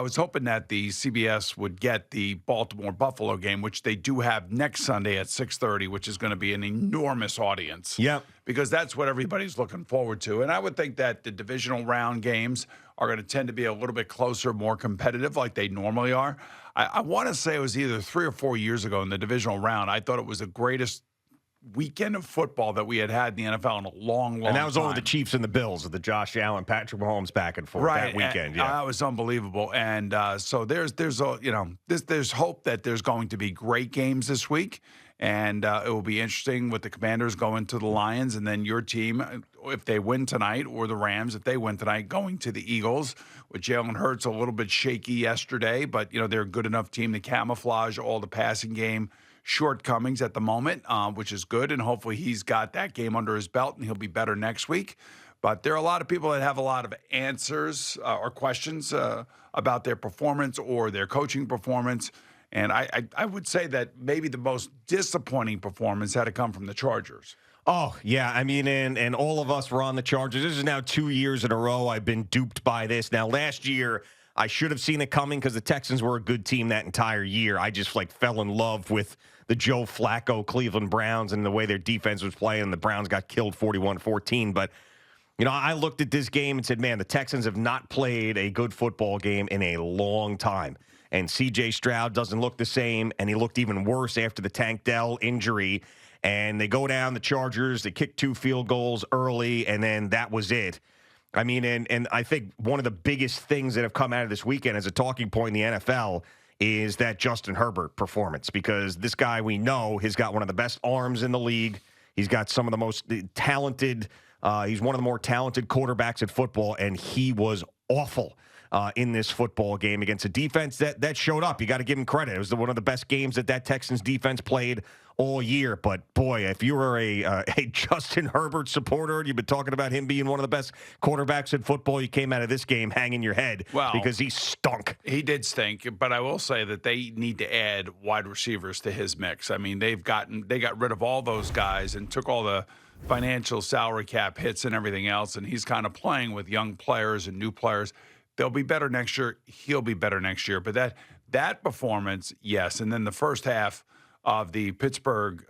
I was hoping that the CBS would get the Baltimore-Buffalo game, which they do have next Sunday at 6:30, which is going to be an enormous audience. Yep. Because that's what everybody's looking forward to. And I would think that the divisional round games are going to tend to be a little bit closer, more competitive like they normally are. I want to say it was either 3 or 4 years ago in the divisional round. I thought it was the greatest weekend of football that we had in the NFL in a long, long time. And that was over the Chiefs and the Bills with the Josh Allen, Patrick Mahomes back and forth that weekend. Yeah, that was unbelievable. And so there's hope that there's going to be great games this week, and it will be interesting with the Commanders going to the Lions, and then your team, if they win tonight, or the Rams, if they win tonight, going to the Eagles. With Jalen Hurts a little bit shaky yesterday, but they're a good enough team to camouflage all the passing game shortcomings at the moment, which is good, and hopefully he's got that game under his belt and he'll be better next week. But there are a lot of people that have a lot of answers or questions about their performance or their coaching performance, and I would say that maybe the most disappointing performance had to come from the Chargers. Oh, yeah. I mean, and all of us were on the Chargers. This is now 2 years in a row I've been duped by this. Now, last year, I should have seen it coming because the Texans were a good team that entire year. I just, fell in love with the Joe Flacco Cleveland Browns and the way their defense was playing, and the Browns got killed 41-14. But, I looked at this game and said, man, the Texans have not played a good football game in a long time. And C.J. Stroud doesn't look the same, and he looked even worse after the Tank Dell injury. And they go down, the Chargers, they kick 2 field goals early, and then that was it. I mean, and I think one of the biggest things that have come out of this weekend as a talking point in the NFL is that Justin Herbert performance, because this guy we know has got one of the best arms in the league. He's got some of the most talented, he's one of the more talented quarterbacks at football, and he was awful in this football game against a defense that showed up. You got to give him credit. It was one of the best games that Texans defense played all year. But, boy, if you were a Justin Herbert supporter and you've been talking about him being one of the best quarterbacks in football, you came out of this game hanging your head because he stunk. He did stink, but I will say that they need to add wide receivers to his mix. I mean, they got rid of all those guys and took all the financial salary cap hits and everything else, and he's kind of playing with young players and new players. They'll be better next year. He'll be better next year. But that performance, yes. And then the first half of the Pittsburgh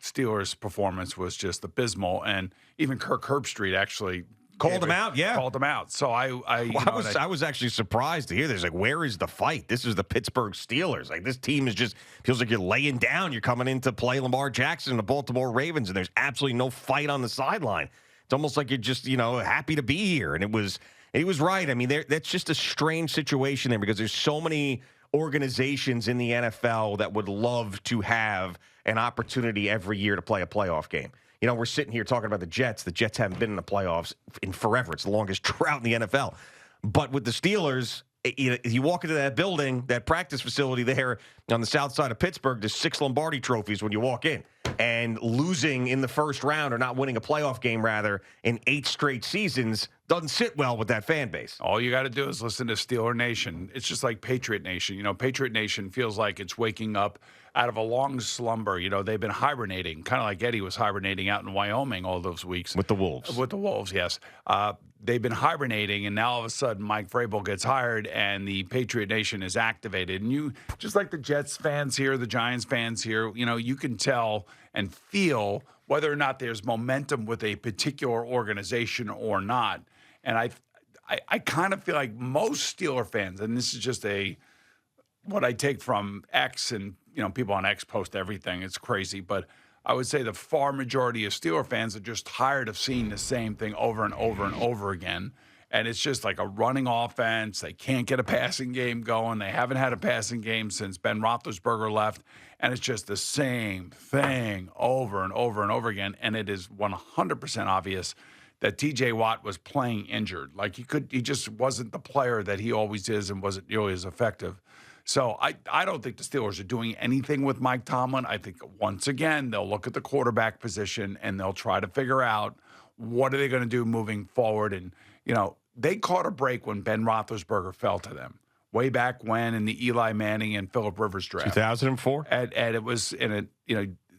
Steelers performance was just abysmal. And even Kirk Herbstreit actually called him out. Yeah, called him out. So I was actually surprised to hear this. Where is the fight? This is the Pittsburgh Steelers. This team is just feels like you're laying down. You're coming in to play Lamar Jackson and the Baltimore Ravens, and there's absolutely no fight on the sideline. It's almost like you're just happy to be here. And he was right. I mean, that's just a strange situation there because there's so many organizations in the NFL that would love to have an opportunity every year to play a playoff game. We're sitting here talking about the Jets. The Jets haven't been in the playoffs in forever. It's the longest drought in the NFL. But with the Steelers, you walk into that building, that practice facility there on the south side of Pittsburgh, there's 6 Lombardi trophies when you walk in. And losing in the first round, or not winning a playoff game, rather, in 8 straight seasons doesn't sit well with that fan base. All you got to do is listen to Steeler Nation. It's just like Patriot Nation. Patriot Nation feels like it's waking up out of a long slumber. They've been hibernating, kind of like Eddie was hibernating out in Wyoming all those weeks. With the Wolves. With the Wolves, yes. They've been hibernating, and now all of a sudden Mike Vrabel gets hired, and the Patriot Nation is activated. And you, just like the Jets fans here, the Giants fans here, you can tell and feel whether or not there's momentum with a particular organization or not. And I kind of feel like most Steeler fans, and this is just what I take from X, and people on X post everything. It's crazy, but I would say the far majority of Steeler fans are just tired of seeing the same thing over and over and over again. And it's just like a running offense. They can't get a passing game going. They haven't had a passing game since Ben Roethlisberger left. And it's just the same thing over and over and over again. And it is 100% obvious that T.J. Watt was playing injured. He just wasn't the player that he always is and wasn't nearly as effective. So I don't think the Steelers are doing anything with Mike Tomlin. I think, once again, they'll look at the quarterback position and they'll try to figure out what are they going to do moving forward. And, they caught a break when Ben Roethlisberger fell to them way back when in the Eli Manning and Phillip Rivers draft. 2004? And it was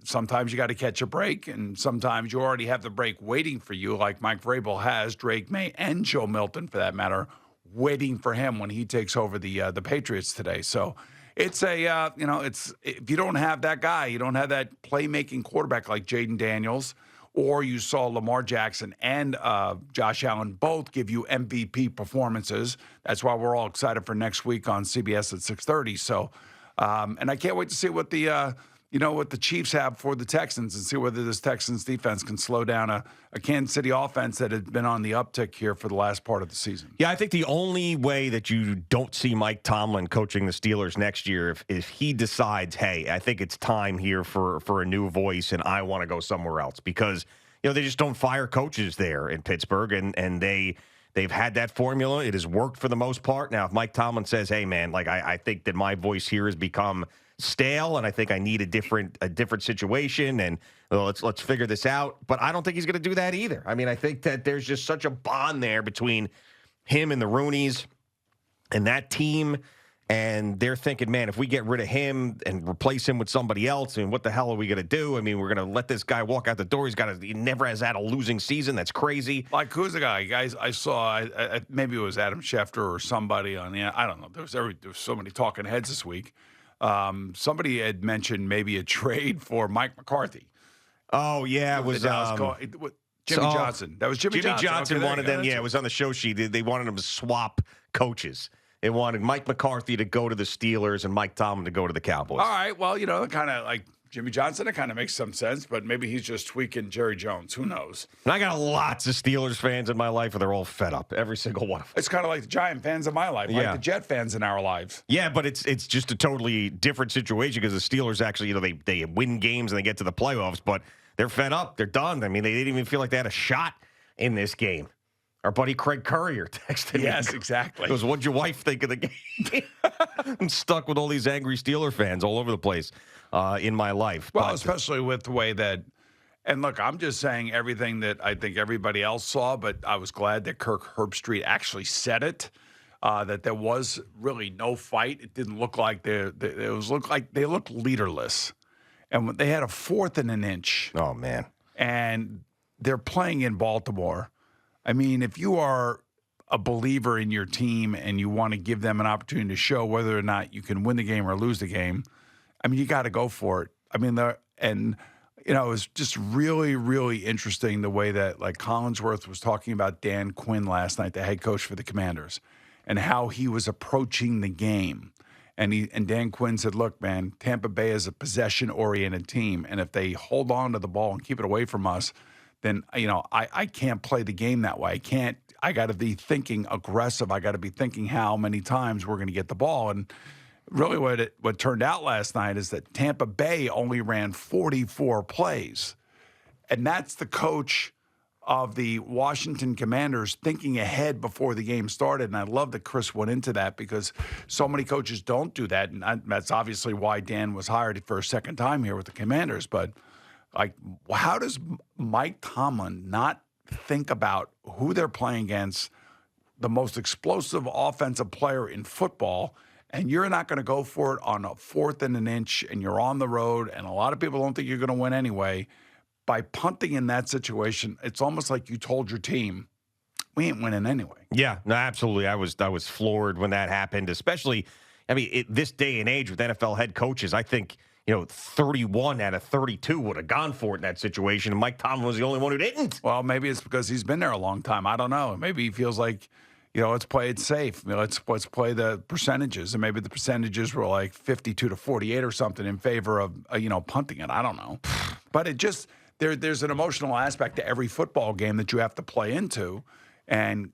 sometimes you got to catch a break, and sometimes you already have the break waiting for you, like Mike Vrabel has, Drake May, and Joe Milton, for that matter, waiting for him when he takes over the Patriots today. So it's it's if you don't have that guy, you don't have that playmaking quarterback like Jayden Daniels, or you saw Lamar Jackson and Josh Allen both give you MVP performances. That's why we're all excited for next week on CBS at 6:30. So, and I can't wait to see what the Chiefs have for the Texans and see whether this Texans defense can slow down a Kansas City offense that has been on the uptick here for the last part of the season. Yeah, I think the only way that you don't see Mike Tomlin coaching the Steelers next year if he decides, hey, I think it's time here for a new voice and I want to go somewhere else, because they just don't fire coaches there in Pittsburgh, and they've had that formula. It has worked for the most part. Now, if Mike Tomlin says, hey, man, like I think that my voice here has become stale, and I think I need a different situation, and let's figure this out. But I don't think he's going to do that either. I mean, I think that there's just such a bond there between him and the Rooneys and that team, and they're thinking, man, if we get rid of him and replace him with somebody else, I mean, what the hell are we going to do? I mean, we're going to let this guy walk out the door. He never has had a losing season. That's crazy. Like, who's the guy? Guys, I saw, maybe it was Adam Schefter or somebody on the, I don't know. There was so many talking heads this week. Somebody had mentioned maybe a trade for Mike McCarthy. Oh, yeah, it was Jimmy Johnson. That was Jimmy Johnson. Johnson wanted them. Yeah, it was on the show sheet. They wanted them to swap coaches. They wanted Mike McCarthy to go to the Steelers and Mike Tomlin to go to the Cowboys. All right, well, kind of like Jimmy Johnson, it kind of makes some sense, but maybe he's just tweaking Jerry Jones. Who knows? And I got lots of Steelers fans in my life, and they're all fed up. Every single one of them. It's kind of like the Giant fans in my life, like the Jet fans in our lives. Yeah, but it's just a totally different situation because the Steelers actually, they win games and they get to the playoffs, but they're fed up. They're done. I mean, they didn't even feel like they had a shot in this game. Our buddy Craig Courier texted me. Yes, exactly. He goes, what'd your wife think of the game? I'm stuck with all these angry Steeler fans all over the place in my life. Well, especially with the way that, and look, I'm just saying everything that I think everybody else saw, but I was glad that Kirk Herbstreit actually said it, that there was really no fight. It didn't look like they looked leaderless. And when they had a 4th and an inch. Oh, man. And they're playing in Baltimore. I mean, if you are a believer in your team and you want to give them an opportunity to show whether or not you can win the game or lose the game, I mean, you got to go for it. I mean, it was just really, really interesting the way that, like, Collinsworth was talking about Dan Quinn last night, the head coach for the Commanders, and how he was approaching the game. And Dan Quinn said, look, man, Tampa Bay is a possession-oriented team, and if they hold on to the ball and keep it away from us, then, I can't play the game that way. I got to be thinking aggressive. I got to be thinking how many times we're going to get the ball. And really what turned out last night is that Tampa Bay only ran 44 plays. And that's the coach of the Washington Commanders thinking ahead before the game started. And I love that Chris went into that because so many coaches don't do that. And that's obviously why Dan was hired for a second time here with the Commanders. But, like, how does Mike Tomlin not think about who they're playing against, the most explosive offensive player in football, and you're not going to go for it on a 4th and an inch, and you're on the road, and a lot of people don't think you're going to win anyway. By punting in that situation, it's almost like you told your team, we ain't winning anyway. Yeah, no, absolutely. I was floored when that happened, especially, I mean, this day and age with NFL head coaches, I think, 31 out of 32 would have gone for it in that situation, and Mike Tomlin was the only one who didn't. Well, maybe it's because he's been there a long time. I don't know. Maybe he feels like, let's play it safe. Let's play the percentages, and maybe the percentages were like 52 to 48 or something in favor of punting it. I don't know, but it just there's an emotional aspect to every football game that you have to play into, and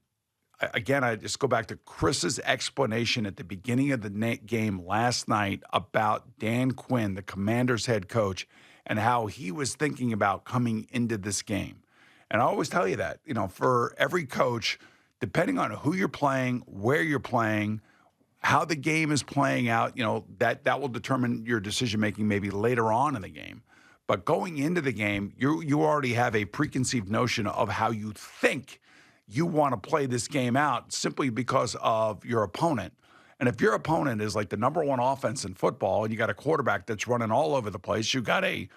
again, I just go back to Chris's explanation at the beginning of the game last night about Dan Quinn, the Commanders head coach, and how he was thinking about coming into this game. And I always tell you that, for every coach, depending on who you're playing, where you're playing, how the game is playing out, that will determine your decision-making maybe later on in the game. But going into the game, you already have a preconceived notion of how you think you want to play this game out simply because of your opponent. And if your opponent is like the number one offense in football and you got a quarterback that's running all over the place, you got a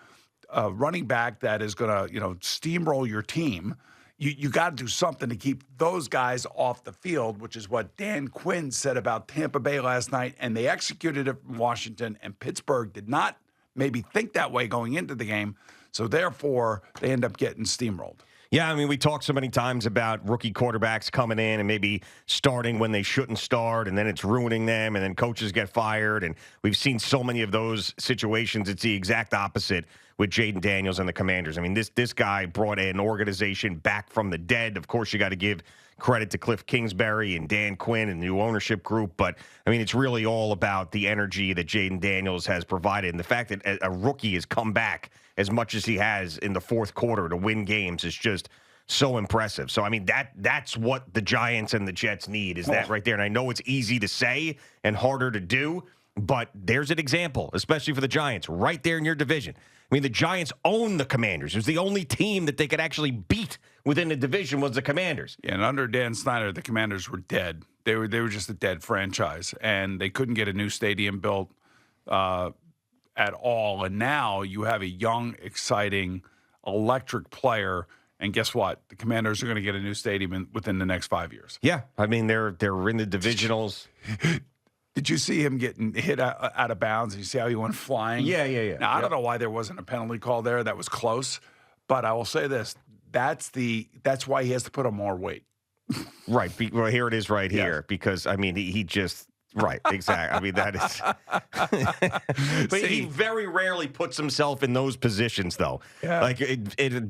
running back that is going to, steamroll your team, you got to do something to keep those guys off the field, which is what Dan Quinn said about Tampa Bay last night, and they executed it from Washington, and Pittsburgh did not maybe think that way going into the game, so therefore they end up getting steamrolled. Yeah, I mean, we talk so many times about rookie quarterbacks coming in and maybe starting when they shouldn't start, and then it's ruining them, and then coaches get fired. And we've seen so many of those situations. It's the exact opposite with Jayden Daniels and the Commanders. I mean, this guy brought an organization back from the dead. Of course, you got to give credit to Cliff Kingsbury and Dan Quinn and the new ownership group. But, I mean, it's really all about the energy that Jayden Daniels has provided. And the fact that a rookie has come back as much as he has in the fourth quarter to win games is just so impressive. So, I mean, that's what the Giants and the Jets need, is that right there. And I know it's easy to say and harder to do, but there's an example, especially for the Giants, right there in your division. I mean, the Giants own the Commanders. It was the only team that they could actually beat within the division was the Commanders. Yeah, and under Dan Snyder, the Commanders were dead. They were just a dead franchise, and they couldn't get a new stadium built at all. And now you have a young, exciting, electric player. And guess what? The Commanders are going to get a new stadium within the next 5 years. Yeah, I mean, they're in the divisionals. Did you see him getting hit out of bounds? You see how he went flying? Yeah. Now, I don't know why there wasn't a penalty call there. That was close. But I will say this. That's why he has to put on more weight. Right. Well, here it is right here. Yes. Because, I mean, he just... Right, exactly. I mean, that is. But he very rarely puts himself in those positions, though. Yeah. Like,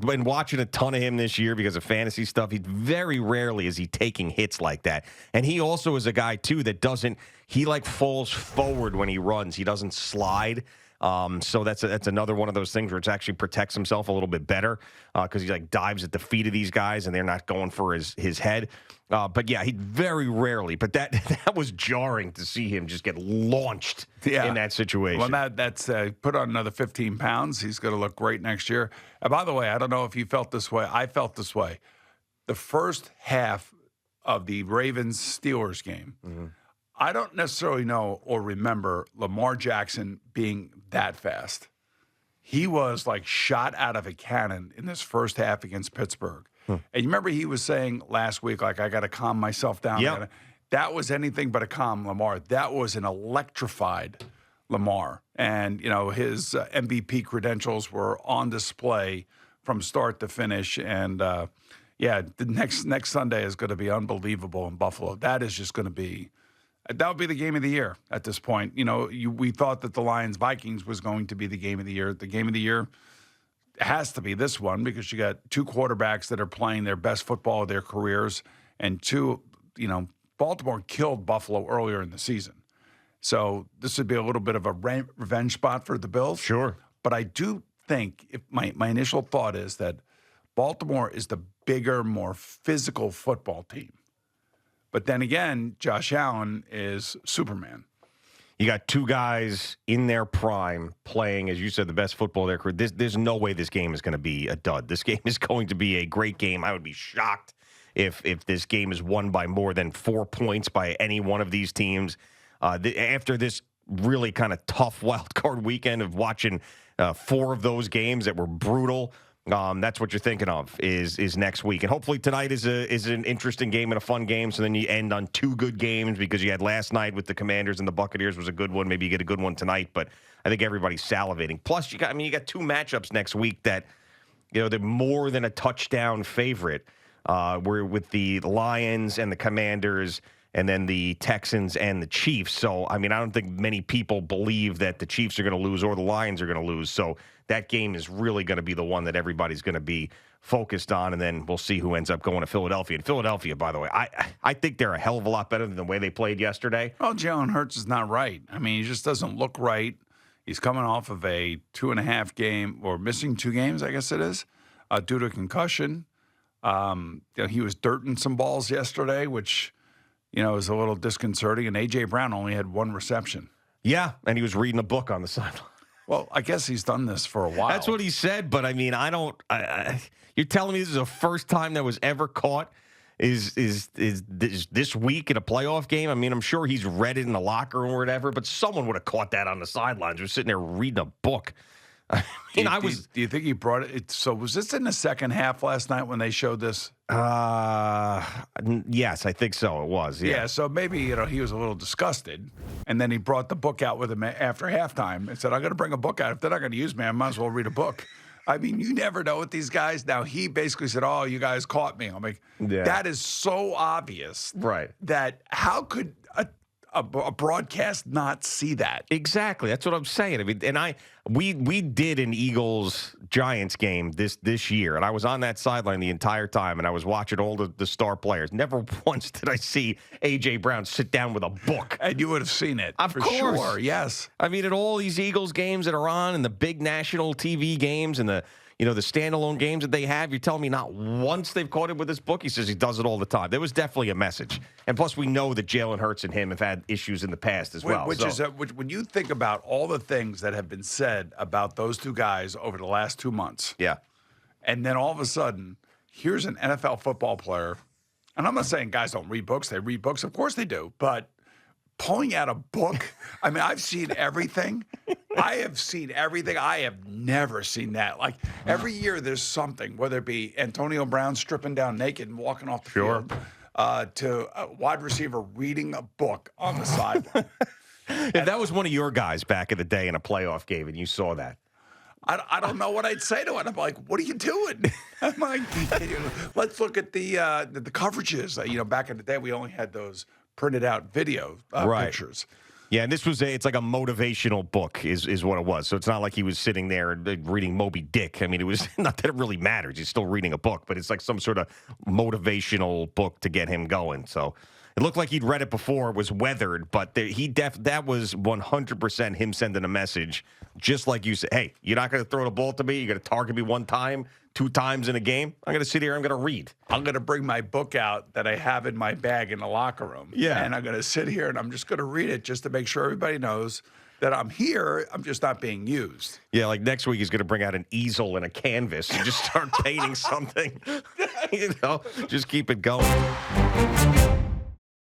when watching a ton of him this year because of fantasy stuff, he very rarely is he taking hits like that. And he also is a guy, too, that doesn't. He, like, falls forward when he runs. He doesn't slide. So that's another one of those things where it actually protects himself a little bit better because he like dives at the feet of these guys and they're not going for his head. But yeah, he very rarely. But that was jarring to see him just get launched in that situation. Well, that's put on another 15 pounds. He's going to look great next year. And by the way, I don't know if you felt this way. I felt this way. The first half of the Ravens-Steelers game. Mm-hmm. I don't necessarily know or remember Lamar Jackson being that fast. He was like shot out of a cannon in this first half against Pittsburgh. And you remember he was saying last week, like, I got to calm myself down. Yep. That was anything but a calm Lamar. That was an electrified Lamar. And, you know, his MVP credentials were on display from start to finish. And, the next Sunday is going to be unbelievable in Buffalo. That is just going to be... That would be the game of the year at this point. You know, we thought that the Lions-Vikings was going to be the game of the year. The game of the year has to be this one because you got two quarterbacks that are playing their best football of their careers, and Baltimore killed Buffalo earlier in the season. So this would be a little bit of a revenge spot for the Bills. Sure. But I do think, my initial thought is that Baltimore is the bigger, more physical football team. But then again, Josh Allen is Superman. You got two guys in their prime playing, as you said, the best football of their career. There's no way this game is going to be a dud. This game is going to be a great game. I would be shocked if this game is won by more than 4 points by any one of these teams. After this really kind of tough wild card weekend of watching 4 of those games that were brutal, that's what you're thinking of is next week. And hopefully tonight is an interesting game and a fun game. So then you end on 2 good games because you had last night with the Commanders and the Buccaneers was a good one. Maybe you get a good one tonight, but I think everybody's salivating. Plus you got 2 matchups next week that, they're more than a touchdown favorite. We're with the Lions and the Commanders and then the Texans and the Chiefs. So, I don't think many people believe that the Chiefs are going to lose or the Lions are going to lose. So that game is really going to be the one that everybody's going to be focused on, and then we'll see who ends up going to Philadelphia. And Philadelphia, by the way, I think they're a hell of a lot better than the way they played yesterday. Well, Jalen Hurts is not right. He just doesn't look right. He's coming off of a 2.5 game, or missing 2 games, I guess it is, due to concussion. He was dirting some balls yesterday, which... is a little disconcerting. And A.J. Brown only had 1 reception. Yeah, and he was reading a book on the sideline. Well, I guess he's done this for a while. That's what he said, but you're telling me this is the first time that was ever caught is this week in a playoff game? I'm sure he's read it in the locker room or whatever, but someone would have caught that on the sidelines. We're sitting there reading a book. Do you think he brought it? So was this in the second half last night when they showed this? Yes, I think so. It was. Yeah. So maybe he was a little disgusted, and then he brought the book out with him after halftime and said, "I'm going to bring a book out. If they're not going to use me, I might as well read a book." I mean, you never know with these guys. Now he basically said, "Oh, you guys caught me." I'm like, that is so obvious, right? That how could a broadcast not see that? Exactly. That's what I'm saying. I mean, and we did an Eagles-Giants game this year, and I was on that sideline the entire time, and I was watching all the star players. Never once did I see A.J. Brown sit down with a book. And you would have seen it. Of course. Sure, yes. I mean, at all these Eagles games that are on, and the big national TV games, and the standalone games that they have, you're telling me not once they've caught him with this book? He says he does it all the time. There was definitely a message. And plus, we know that Jalen Hurts and him have had issues in the past as well. Which when you think about all the things that have been said about those two guys over the last 2 months. Yeah. And then all of a sudden, here's an NFL football player. And I'm not saying guys don't read books. They read books. Of course they do. But pulling out a book, I mean, I've seen everything. I have never seen that. Like, every year there's something, whether it be Antonio Brown stripping down naked and walking off the field, to a wide receiver reading a book on the sideline. If that was one of your guys back in the day in a playoff game and you saw that. I don't know what I'd say to it. I'm like, what are you doing? I'm like, let's look at the coverages. Back in the day, we only had those printed out video pictures. Yeah, and it's like a motivational book is what it was. So it's not like he was sitting there and reading Moby Dick. I mean, it was not that it really matters. He's still reading a book, but it's like some sort of motivational book to get him going. So it looked like he'd read it before. It was weathered, but that was 100% him sending a message, just like you said. Hey, you're not going to throw the ball to me. You're going to target me 1 time, 2 times in a game. I'm going to sit here. I'm going to read. I'm going to bring my book out that I have in my bag in the locker room. Yeah. And I'm going to sit here and I'm just going to read it just to make sure everybody knows that I'm here. I'm just not being used. Yeah, like next week he's going to bring out an easel and a canvas and just start painting something. Just keep it going.